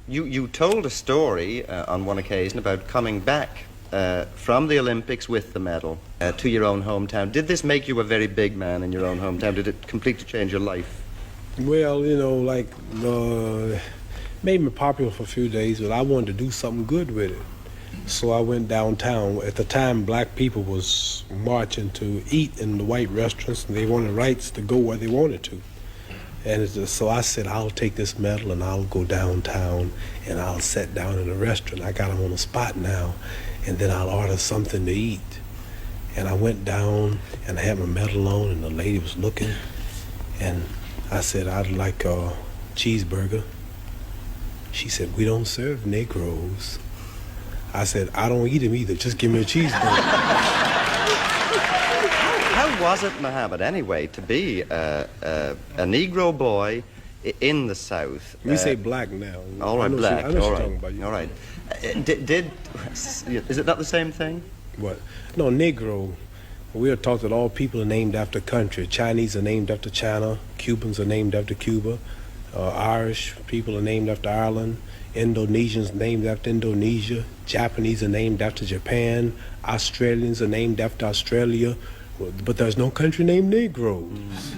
You told a story on one occasion about coming back from the Olympics with the medal to your own hometown. Did this make you a very big man in your own hometown? Did it completely change your life? Well, made me popular for a few days, but I wanted to do something good with it. So I went downtown. At the time, black people was marching to eat in the white restaurants, and they wanted rights to go where they wanted to. And so I said, I'll take this medal and I'll go downtown and I'll sit down in a restaurant. I got them on the spot now, and then I'll order something to eat. And I went down and I had my medal on, and the lady was looking, and I said, I'd like a cheeseburger. She said, we don't serve Negroes. I said, I don't eat them either, just give me a cheeseburger. How was it, Muhammad, anyway, to be a Negro boy in the South? We say black now. All right, black. I know what you're talking about. All right. Is it not the same thing? What? No, Negro. We are taught that all people are named after country. Chinese are named after China. Cubans are named after Cuba. Irish people are named after Ireland. Indonesians named after Indonesia. Japanese are named after Japan. Australians are named after Australia. But there's no country named Negroes.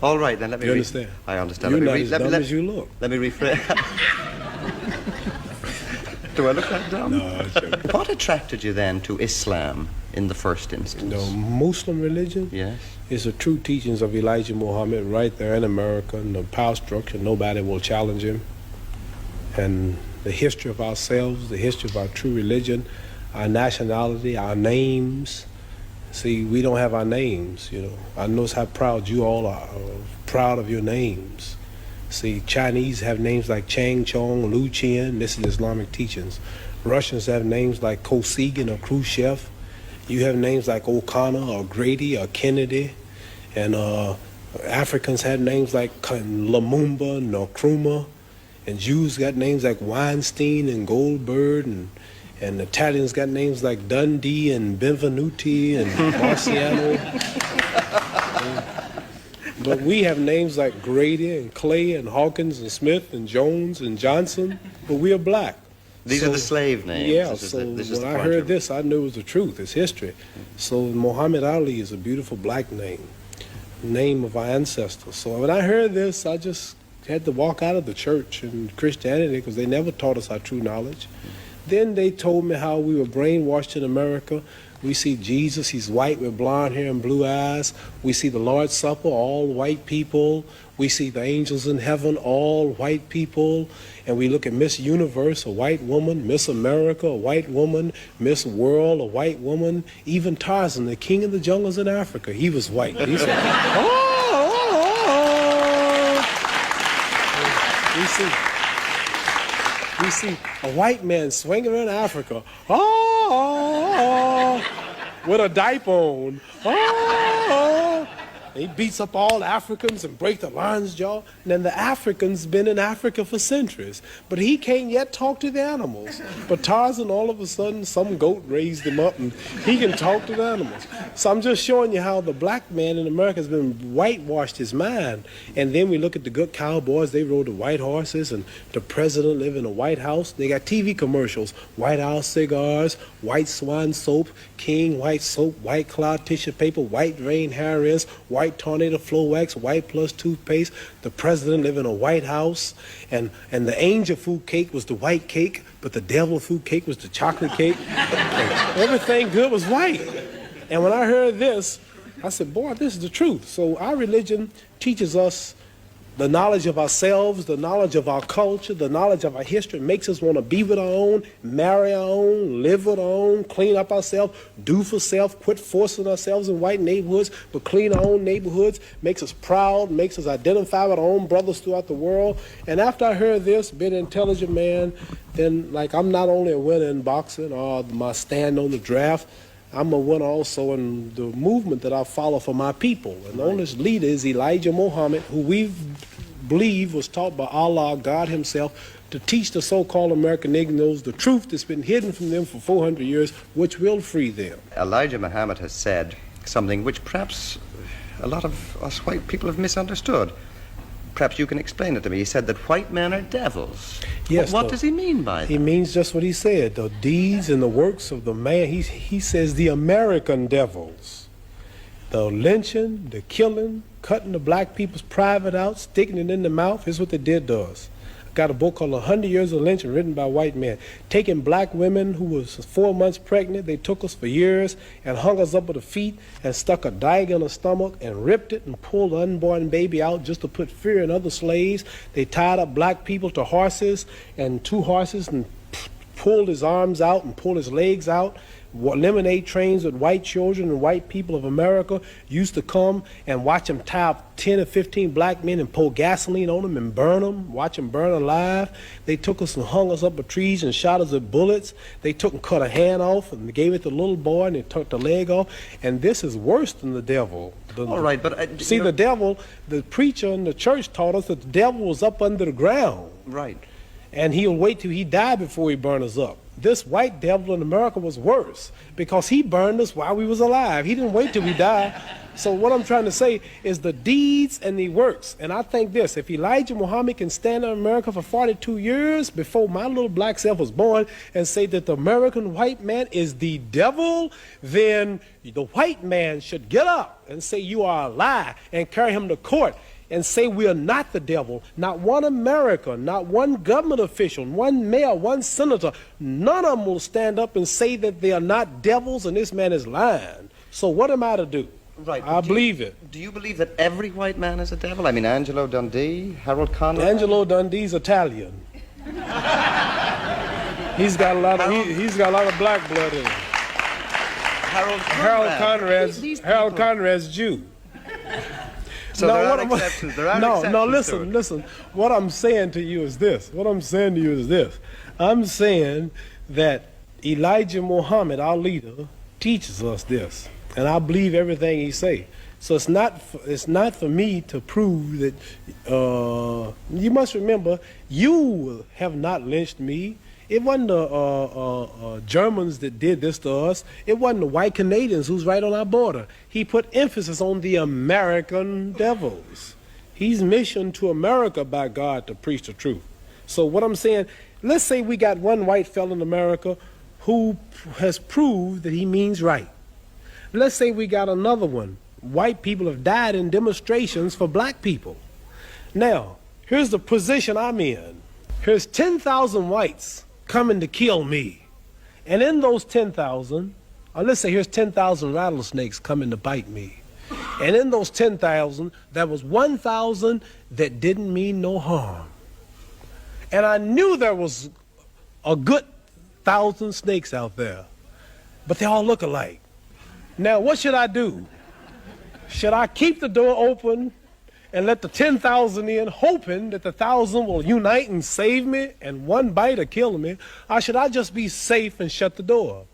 All right, then let me... You understand? I understand. You're not as dumb as you look. Let me rephrase. Do I look that dumb? No, I'm joking. What attracted you then to Islam in the first instance? The Muslim religion? Yes. It's the true teachings of Elijah Muhammad right there in America, and the power structure, nobody will challenge him. And the history of ourselves, the history of our true religion, our nationality, our names. See, we don't have our names, I notice how proud you all are, proud of your names. See, Chinese have names like Chang Chong, Lu Qian, this is Islamic teachings. Russians have names like Kosygin or Khrushchev. You have names like O'Connor or Grady or Kennedy. And Africans have names like Lumumba, Nkrumah. And Jews got names like Weinstein and Goldberg, and Italians got names like Dundee and Benvenuti and Marciano. But we have names like Grady and Clay and Hawkins and Smith and Jones and Johnson, but we are black. These are the slave names. Yeah, this is when I heard this, I knew it was the truth. It's history. So Muhammad Ali is a beautiful black name of our ancestors. So when I heard this, I just had to walk out of the church and Christianity because they never taught us our true knowledge. Then they told me how we were brainwashed in America. We see Jesus, he's white with blonde hair and blue eyes. We see the Lord's Supper, all white people. We see the angels in heaven, all white people. And we look at Miss Universe, a white woman, Miss America, a white woman, Miss World, a white woman. Even Tarzan, the king of the jungles in Africa, he was white. He said, We see a white man swinging around Africa, with a diaper on. He beats up all Africans and breaks the lion's jaw. And then the Africans been in Africa for centuries, but he can't yet talk to the animals. But Tarzan, all of a sudden, some goat raised him up, and he can talk to the animals. So I'm just showing you how the black man in America has been whitewashed his mind. And then we look at the good cowboys. They rode the white horses, and the president lived in a White House. They got TV commercials, White House cigars, White Swan soap, King White soap, White Cloud tissue paper, White Rain hair rinse, White Tornado Flow Wax, White Plus toothpaste. The president lived in a White House, and the angel food cake was the white cake, but the devil food cake was the chocolate cake. Everything good was white. And when I heard this, I said, boy, this is the truth. So our religion teaches us the knowledge of ourselves, the knowledge of our culture, the knowledge of our history. Makes us want to be with our own, marry our own, live with our own, clean up ourselves, do for self, quit forcing ourselves in white neighborhoods, but clean our own neighborhoods. Makes us proud, makes us identify with our own brothers throughout the world. And after I heard this, being an intelligent man, then like I'm not only a winner in boxing or my stand on the draft, I'm a winner also in the movement that I follow for my people. And the only leader is Elijah Muhammad, who we believe was taught by Allah, God himself, to teach the so-called American Negroes the truth that's been hidden from them for 400 years, which will free them. Elijah Muhammad has said something which perhaps a lot of us white people have misunderstood. perhaps you can explain it to me. He said that white men are devils. Yes. What does he mean by that? He means just what he said. The deeds and the works of the man. He says the American devils. The lynching, the killing, cutting the black people's private out, sticking it in the mouth. Here's what they did to us. Got a book called 100 Years of Lynching written by white men. Taking black women who was 4 months pregnant, they took us for years and hung us up with the feet and stuck a dagger in her stomach and ripped it and pulled the unborn baby out just to put fear in other slaves. They tied up black people to horses and 2 horses and pulled his arms out and pulled his legs out. Lemonade trains with white children and white people of America used to come and watch them tie up 10 or 15 black men and pour gasoline on them and burn them, watch them burn alive. They took us and hung us up with trees and shot us with bullets. They took and cut a hand off and gave it to the little boy and they took the leg off. And this is worse than the devil. All right, but... see, the devil, the preacher in the church taught us that the devil was up under the ground. Right. And he'll wait till he died before he burn us up. This white devil in America was worse because he burned us while we was alive. He didn't wait till we died. So what I'm trying to say is the deeds and the works. And I think this, if Elijah Muhammad can stand in America for 42 years before my little black self was born and say that the American white man is the devil, then the white man should get up and say you are a lie and carry him to court and say we are not the devil. Not one American, not one government official, one mayor, one senator, none of them will stand up and say that they are not devils and this man is lying. So what am I to do? Right. I believe it. Do you believe that every white man is a devil? I mean, Angelo Dundee, Harold Conrad? Angelo Dundee's Italian. He's got a lot of black blood in him. Harold Conrad's Jew. So there are exceptions. There are exceptions. No, listen. What I'm saying to you is this. I'm saying that Elijah Muhammad, our leader, teaches us this. And I believe everything he say. So it's not for me to prove that, you must remember, you have not lynched me. It wasn't the Germans that did this to us. It wasn't the white Canadians who's right on our border. He put emphasis on the American devils. He's missioned to America by God to preach the truth. So what I'm saying, let's say we got one white fellow in America who has proved that he means right. Let's say we got another one. White people have died in demonstrations for black people. Now, here's the position I'm in. Here's 10,000 whites coming to kill me. And in those 10,000, or let's say here's 10,000 rattlesnakes coming to bite me. And in those 10,000, there was 1,000 that didn't mean no harm. And I knew there was a good 1,000 snakes out there, but they all look alike. Now, what should I do? Should I keep the door open and let the 10,000 in, hoping that the 1,000 will unite and save me and one bite will kill me? Or should I just be safe and shut the door?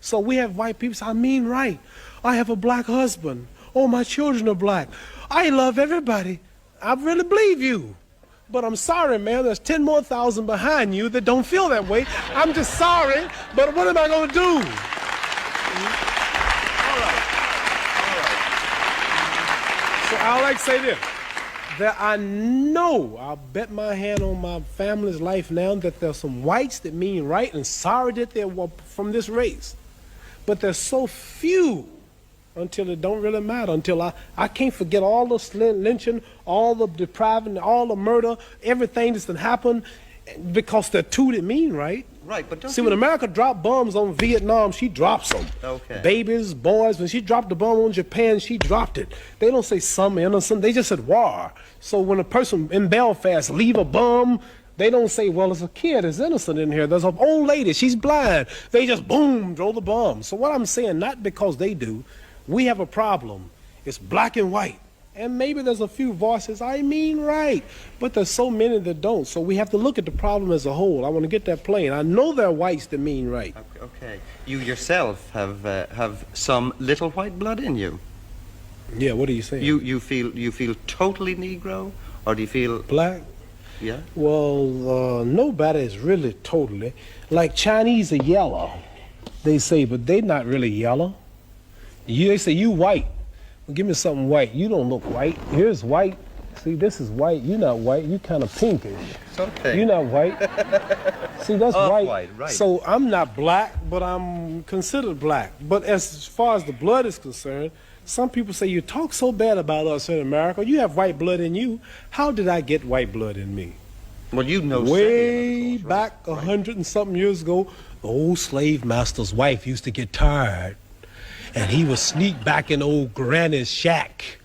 So we have white people say, I mean right. I have a black husband. Oh, my children are black. I love everybody. I really believe you. But I'm sorry, man, there's 10 more thousand behind you that don't feel that way. I'm just sorry, but what am I going to do? So I like to say this. That I know, I'll bet my hand on my family's life now, that there's some whites that mean right and sorry that they're from this race. But there's so few until it don't really matter, until I can't forget all the lynching, all the depriving, all the murder, everything that's happened, because there are two that mean right. Right, but don't see, when America dropped bombs on Vietnam, she drops them. Okay. Babies, boys, when she dropped the bomb on Japan, she dropped it. They don't say some innocent, they just said war. So when a person in Belfast leave a bomb, they don't say, well, there's a kid that's innocent in here. There's an old lady, she's blind. They just, boom, throw the bomb. So what I'm saying, not because they do, we have a problem. It's black and white. And maybe there's a few voices, I mean right, but there's so many that don't. So we have to look at the problem as a whole. I want to get that plain. I know there are whites that mean right. Okay. You yourself have some little white blood in you. Yeah, what are you saying? You feel totally Negro, or do you feel black? Yeah. Well, nobody is really totally. Like Chinese are yellow, they say, but they're not really yellow. They say you white. Well, give me something white. You don't look white. Here's white. See, this is white. You're not white. You kind of pinkish. It's okay. You're not white. See, that's white. White, right. So I'm not black, but I'm considered black. But as far as the blood is concerned, some people say, you talk so bad about us in America. You have white blood in you. How did I get white blood in me? Well, you know, Way course, back right? 100 and something years ago, the old slave master's wife used to get tired, and he would sneak back in old granny's shack.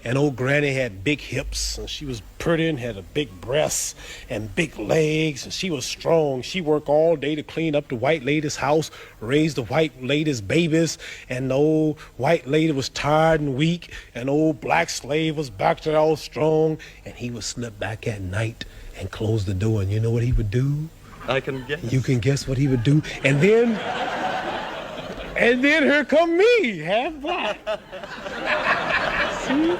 And old granny had big hips, and she was pretty and had a big breasts and big legs, and she was strong. She worked all day to clean up the white lady's house, raise the white lady's babies, and the old white lady was tired and weak, and old black slave was back there all strong, and he would slip back at night and close the door, and you know what he would do? I can guess. You can guess what he would do, and then here come me, half black. See?